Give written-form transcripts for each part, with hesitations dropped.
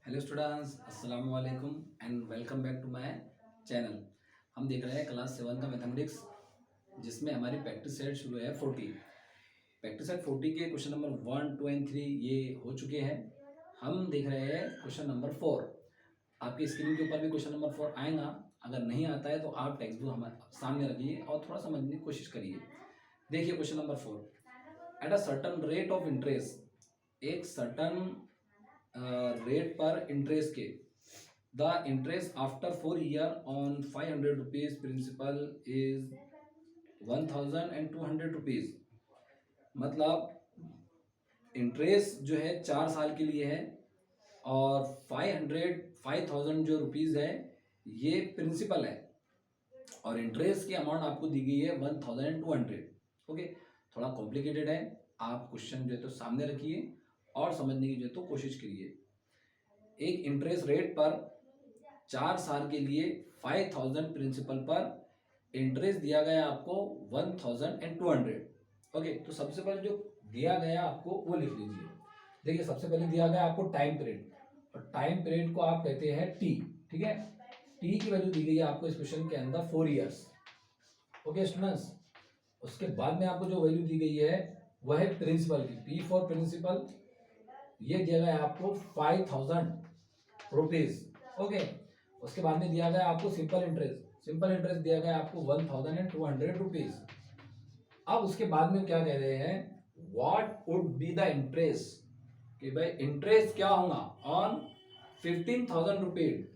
Hello students, अस्सलाम वालेकुम and welcome back to my channel. हम देख रहे हैं क्लास 7 का मैथमेटिक्स, जिसमें हमारी प्रैक्टिस सेट शुरू है 40। प्रैक्टिस सेट 40 के क्वेश्चन नंबर 1, 2 एंड 3 ये हो चुके हैं। हम देख रहे हैं क्वेश्चन नंबर 4। आपकी स्क्रीन के ऊपर भी क्वेश्चन नंबर 4 आएगा। अगर नहीं आता है तो आप टेक्स्ट बुक हमारे सामने रखिए और थोड़ा समझने की कोशिश करिए। देखिए question number 4। At a certain rate of interest, एक सर्टन रेट पर इंटरेस्ट के the interest after 4 year on 500 rupees principal is 1200 rupees. मतलब इंटरेस्ट जो है 4 साल के लिए है और 5000 जो रुपीज है ये प्रिंसिपल है और इंटरेस्ट की अमाउंट आपको दी गई है 1200। ओके, थोड़ा कॉम्प्लिकेटेड है। आप क्वेश्चन जो है तो सामने रखिए और समझने की जो है तो कोशिश करिए। एक इंटरेस्ट रेट पर 4 साल के लिए 5000 प्रिंसिपल पर इंटरेस्ट दिया गया आपको 1200। ओके, तो सबसे पहले जो दिया गया आपको वो लिख लीजिए। देखिए सबसे पहले दिया गया आपको टाइम पीरियड, और टाइम पीरियड को आप कहते हैं टी। ठीक है, टी की वैल्यू दी गई है आपको इस क्वेश्चन के अंदर 4 ईयर्स। ओके स्टूडेंट्स, उसके बाद में आपको जो वैल्यू दी गई है वह है प्रिंसिपल की, पी फॉर प्रिंसिपल। ये दिया गया है आपको 5000 रुपीज। ओके, उसके बाद में दिया गया आपको सिंपल इंटरेस्ट। सिंपल इंटरेस्ट दिया गया आपको 1200 रुपीज। अब उसके बाद में क्या कह रहे हैं, what would be the interest, कि भाई इंटरेस्ट क्या होगा ऑन 15,000 रुपीज।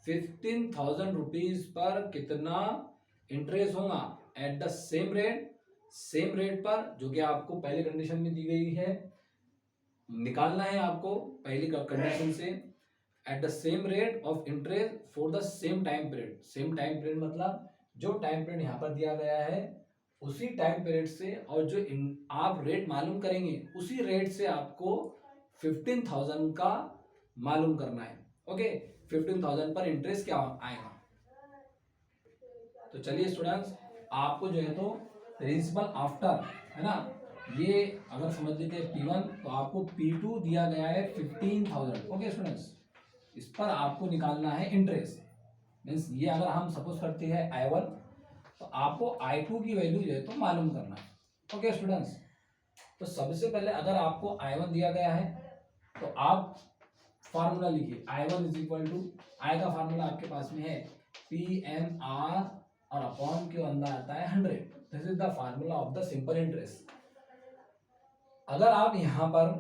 15,000 रुपीज पर कितना इंटरेस्ट होगा at the same rate, same rate पर, जो कि आपको पहले कंडीशन में दी गई है, निकालना है आपको पहली कंडीशन से। At the same rate of interest for the same time period. Same time period मतलब जो टाइम पीरियड यहाँ पर दिया गया है उसी टाइम पीरियड से, और जो आप रेट मालूम करेंगे उसी रेट से आपको 15,000 का मालूम करना है। ओके, 15,000 पर इंटरेस्ट क्या आएगा। तो चलिए स्टूडेंट्स, आपको जो है तो प्रिंसिपल आफ्टर है ना, ये अगर समझ लेते हैं P1 तो आपको P2 दिया गया है 15,000। ओके स्टूडेंट्स, इस पर आपको निकालना है इंटरेस्ट। मीन्स ये अगर हम सपोज करते हैं I1 तो आपको I2 की वैल्यू जो है तो मालूम करना है। ओके स्टूडेंट्स, तो सबसे पहले अगर आपको I1 दिया गया है तो आप फार्मूला लिखिए। I1 इज इक्वल टू, आई का फार्मूला आपके पास में है PNR और अपॉन के अंदर आता है 100। This is the formula of the simple interest. अगर आप यहाँ पर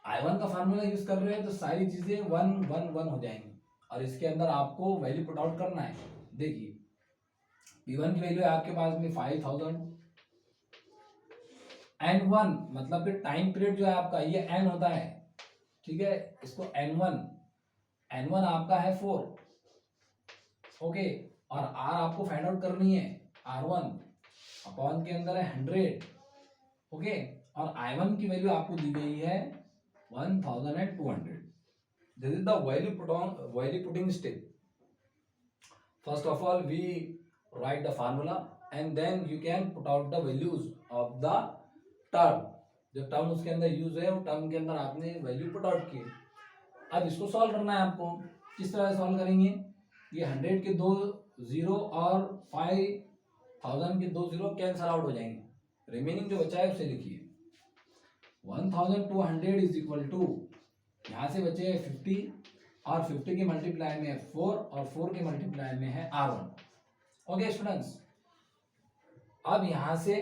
I1 का फार्मूला यूज कर रहे हैं तो सारी चीजें 1 1 1 हो जाएंगी और इसके अंदर आपको वैल्यू पुट आउट करना है। देखिए P1 की वैल्यू है आपके पास में 5000, N1 मतलब कि टाइम पीरियड जो है आपका ये N होता है। ठीक है, इसको N1 आपका है 4। ओके, और R आपको फाइंड आउट करनी है, R1 अपॉन के अंदर है 100। ओके, और I1 की वैल्यू आपको दी गई है 1200। This is the value putting step. First of all, we write the formula and then you can put out the values of the term. जो टर्म उसके अंदर यूज है वो टर्म के अंदर आपने वैल्यू पुट आउट की। अब इसको सॉल्व करना है आपको। किस तरह से सॉल्व करेंगे, ये 100 के 2 जीरो और 5000 के 2 जीरो कैंसल आउट हो जाएंगे, रिमेनिंग जो बचा है उसे लिखिए। 1200 इज इक्वल टू, यहाँ से बचे 50 और 50 के मल्टीप्लाई में है 4 और 4 के मल्टीप्लाई में है R1। ओके स्टूडेंट्स, अब यहां से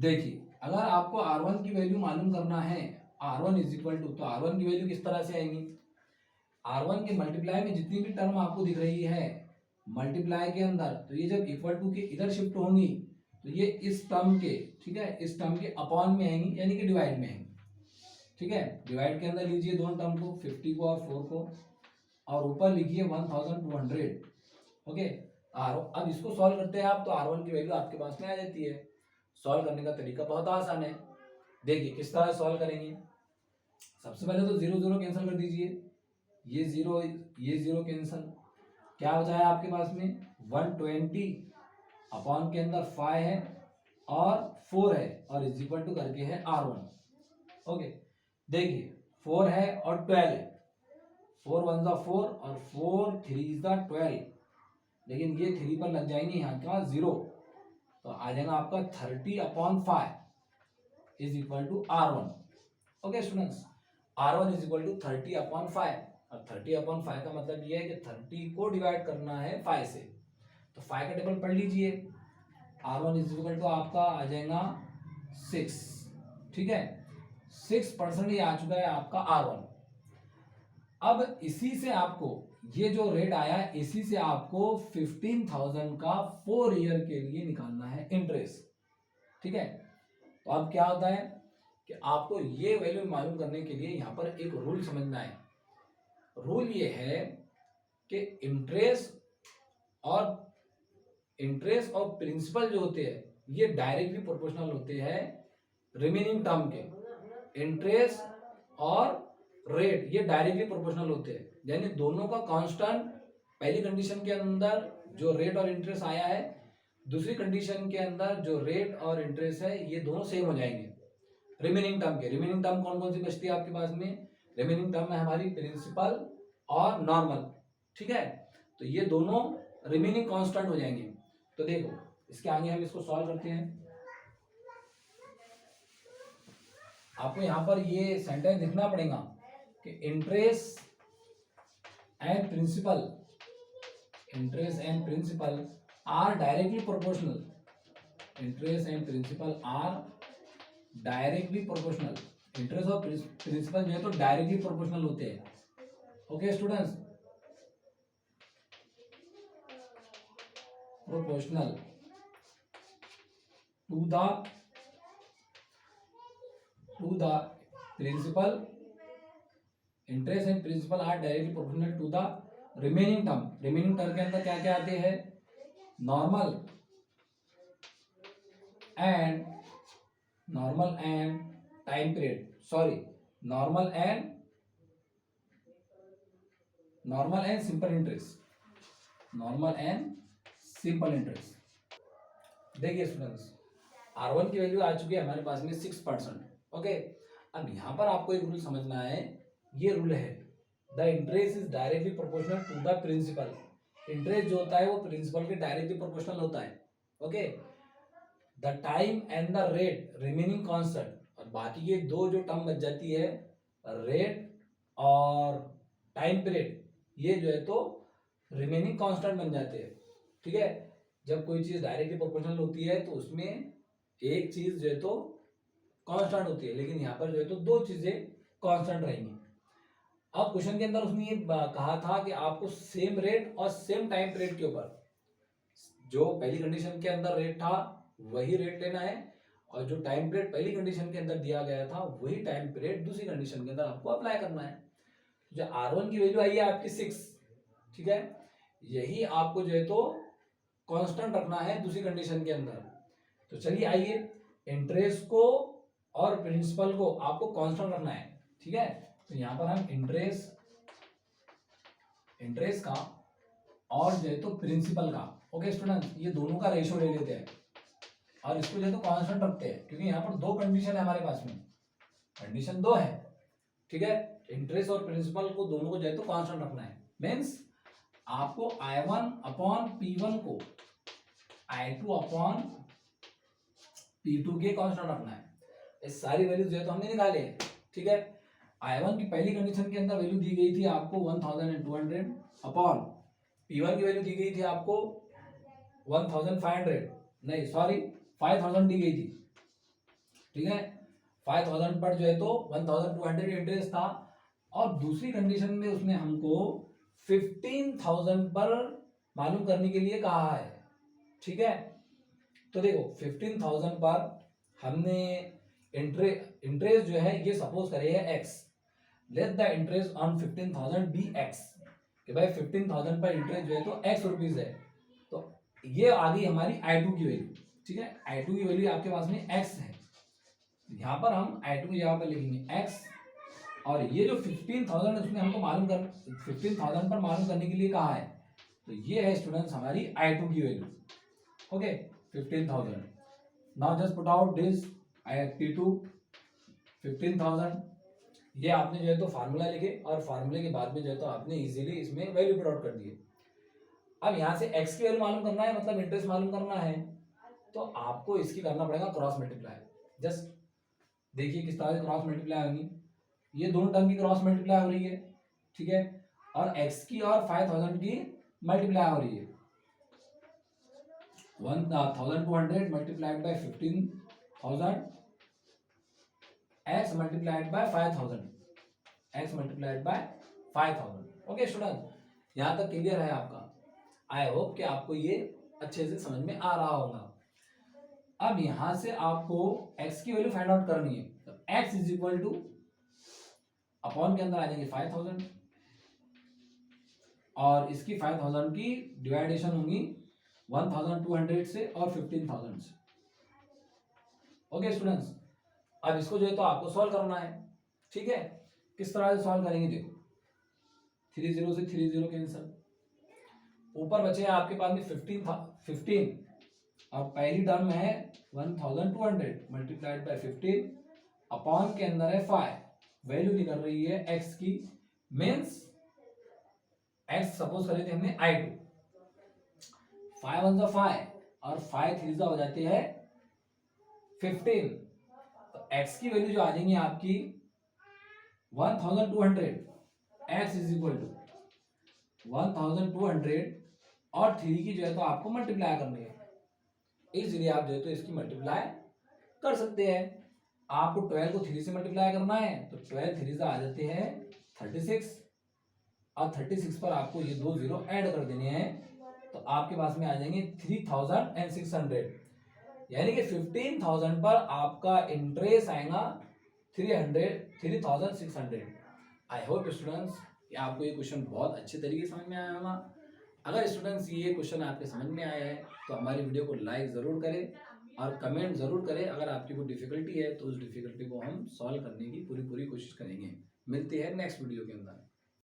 देखिए अगर आपको R1 की वैल्यू मालूम करना है, R1 इज इक्वल टू, तो R1 की वैल्यू किस तरह से आएंगी, R1 के मल्टीप्लाई में जितनी भी टर्म आपको दिख रही है मल्टीप्लाई के अंदर, तो ये जब इक्वल टू के इधर शिफ्ट होंगी तो ये इस टर्म के, ठीक है, इस टर्म के अपॉन में आएंगी, यानी कि डिवाइड में आएंगी। ठीक है, डिवाइड के अंदर लीजिए दोनों टर्म को, 50 को और 4 को, और ऊपर लिखिए 1200। ओके, अब इसको सॉल्व करते हैं आप तो R1 की वैल्यू आपके पास में आ जाती है। सॉल्व करने का तरीका बहुत आसान है। देखिए किस तरह सॉल्व करेंगे। सबसे पहले तो 0 0 कैंसिल कर दीजिए, ये 0 कैंसिल, क्या बचा है आपके पास में 120 अपॉन के अंदर 5 है और 4 है और इज इक्वल टू करके है R1। ओके, देखिए 4 है और 12 है, 4 1 ज़ा 4 और 4 3 ज़ा 12, लेकिन ये 3 पर लग जाएंगे यहाँ का 0, तो आ जाएगा आपका 30/5 is equal to R1। Okay students, R1 is equal to 30/5, और 30/5 का मतलब ये है कि 30 को डिवाइड करना है 5 से, तो 5 का टेबल पढ़ लीजिए। R1 इज इक्वल टू आपका आ जाएगा 6, ठीक है, 6% ये आ चुका है आपका R1। अब इसी से आपको ये जो रेट आया है, इसी से आपको 15,000 का 4 ईयर के लिए निकालना है इंटरेस्ट, ठीक है। तो अब क्या होता है कि आपको ये वैल्यू मालूम करने के लिए यहाँ पर एक रूल समझना है। रूल ये है कि इंटरेस्ट और प्रिंसिपल जो होते हैं ये डायरेक्टली प्रोपोर्शनल होते हैं रिमेनिंग टर्म के। इंटरेस्ट और रेट ये डायरेक्टली प्रोपोर्शनल होते हैं, यानी दोनों का कांस्टेंट पहली कंडीशन के अंदर जो रेट और इंटरेस्ट आया है, दूसरी कंडीशन के अंदर जो रेट और इंटरेस्ट है, ये दोनों सेम हो जाएंगे रिमेनिंग टर्म के। रिमेनिंग टर्म कौन कौन सी बचती है आपके पास में? रिमेनिंग टर्म है हमारी प्रिंसिपल और नॉर्मल, ठीक है। तो ये दोनों रिमेनिंग कांस्टेंट हो जाएंगे। तो देखो इसके आगे हम इसको सॉल्व करते हैं। आपको यहाँ पर ये सेंटेंस लिखना पड़ेगा कि interest and principal are directly proportional. Interest and principal are directly proportional. Interest और प्रिंसिपल जो है तो डायरेक्टली प्रोपोर्शनल होते हैं। Okay students, proportional to the principal. Interest and principal are directly proportional to the remaining term. Remaining term के अंदर क्या क्या आते हैं? Normal and time period, sorry, normal and simple interest. देखिए स्टूडेंट्स, R1 की वैल्यू आ चुकी है हमारे पास में 6%। ओके, अब यहाँ पर आपको एक रूल समझना है। ये रूल है the interest is directly proportional to the principal. Interest जो होता है वो प्रिंसिपल के डायरेक्टली प्रोपोर्शनल होता है। Okay, the time and the rate remaining constant, और बाकी ये दो जो टर्म बच जाती है रेट और टाइम पीरियड, ये जो है तो रिमेनिंग कांस्टेंट बन जाते हैं, ठीक है। जब कोई चीज डायरेक्टली प्रोपोर्शनल होती है तो उसमें एक चीज जो है तो कांस्टेंट होती है, लेकिन यहाँ पर जो है तो दो चीजें कांस्टेंट रहेंगी। अब क्वेश्चन के अंदर उसने ये कहा था कि आपको सेम रेट और सेम टाइम पीरियड के ऊपर जो पहली कंडीशन के अंदर रेट था वही रेट लेना है, और जो टाइम पीरियड पहली कंडीशन के अंदर दिया गया था वही टाइम पीरियड दूसरी कंडीशन के अंदर आपको अप्लाई करना है। जो R1 की वैल्यू आई है आपकी 6, ठीक है, यही आपको जो है तो कांस्टेंट रखना है दूसरी कंडीशन के अंदर। तो चलिए आइए, इंटरेस्ट को और प्रिंसिपल को आपको कांस्टेंट रखना है, ठीक है। तो यहाँ पर हम इंटरेस्ट का और जो है तो प्रिंसिपल का, ओके स्टूडेंट, ये दोनों का रेशियो ले लेते हैं और इसको जो है तो कांस्टेंट रखते हैं, क्योंकि यहाँ पर दो कंडीशन है हमारे पास में। कंडीशन 2 है, ठीक है। इंटरेस्ट और प्रिंसिपल को दोनों को जो है तो कांस्टेंट रखना है। मीन्स आपको I1 अपॉन P1 को I2 अपॉन P2 के कांस्टेंट रखना है। इस सारी वैल्यू जो है तो हमने निकाले हैं, ठीक है। I1 की पहली कंडीशन के अंदर वैल्यू दी गई थी आपको 1200 अपॉन P1 की वैल्यू दी गई थी आपको 1500, नहीं सॉरी 5000 दी गई थी, ठीक है। 5000 पर जो है तो 1200 इंटरेस्ट था, और दूसरी कंडीशन में उसने हमको 15,000 पर मालूम करने के लिए कहा है, ठीक है। तो देखो 15,000 पर हमने इंटरेस्ट जो है ये सपोज करे है x। Let the interest on 15,000 be x, कि भाई 15,000 पर इंटरेस्ट जो है तो x रुपीज है। तो ये आ गई हमारी I2 की वैल्यू, ठीक है। I2 की वैल्यू आपके पास में x है, यहाँ पर हम I2 की जगह पर लिखेंगे x, और ये जो 15,000 उसने हमको 15,000 पर मालूम करने के लिए कहा है, तो ये है स्टूडेंट्स हमारी I2 की value. Okay, 15,000। Now just put out this P2 15,000, ये आपने जो है तो फार्मूला लिखे और फार्मूले के बाद में जो है तो आपने इजीली इसमें वैल्यू पुट आउट कर दिए। अब यहाँ से x की वैल्यू मालूम करना है, मतलब इंटरेस्ट मालूम करना है, तो आपको इसकी करना पड़ेगा क्रॉस मल्टीप्लाई। जस्ट देखिए किस तरह से क्रॉस मल्टीप्लाई होगी, ये दोनों टर्म की क्रॉस मल्टीप्लाई हो रही है, ठीक है, और x की और 5000 की मल्टीप्लाई हो रही है। 1200 multiplied by 15000 x multiplied by 5000, x multiplied by 5000। Okay student, यहाँ तक क्लियर है आपका? आई होप कि आपको ये अच्छे से समझ में आ रहा होगा। अब यहां से आपको x की वैल्यू फाइंड आउट करनी है, तो x is equal two upon के अंदर आ जाएंगे 5000 और इसकी 5000 की डिवाइडेशन होगी 1200 से और 15000 से। ओके स्टूडेंट्स, अब इसको जो है तो आपको सॉल्व करना है, ठीक है। किस तरह से सॉल्व करेंगे, देखो 30 से 30 कैंसिल, ऊपर बचे आपके पास में 15 और पहली टर्म है 1200 मल्टीप्लाइड बाय 15 अपॉन के अंदर है 5, वैल्यू निकल रही है x की, मीन्स x सपोज कर लेते हमने I2, 5 1 5 और 5 3 हो जाती है 15, तो x की वैल्यू जो आ जाएंगी आपकी 1200, x इज इक्वल टू 1200 और 3 की जो है तो आपको मल्टीप्लाई करनी है, इसलिए आप जो है तो इसकी मल्टीप्लाई कर सकते हैं। आपको 12 को 3 से मल्टीप्लाई करना है, तो 12 3 से आ जाते हैं 36 और 36 पर आपको ये 2 जीरो ऐड कर देने हैं, तो आपके पास में आ जाएंगे 3600, यानी कि 15000 पर आपका इंटरेस्ट आएगा 3600। आई होप स्टूडेंट्स आपको ये क्वेश्चन बहुत अच्छे तरीके से समझ में आया होगा। अगर स्टूडेंट्स ये क्वेश्चन आपके समझ में आया है तो हमारी वीडियो को लाइक ज़रूर करें और कमेंट ज़रूर करें। अगर आपकी कोई डिफिकल्टी है तो उस डिफिकल्टी को हम सॉल्व करने की पूरी कोशिश करेंगे। मिलते हैं नेक्स्ट वीडियो के अंदर।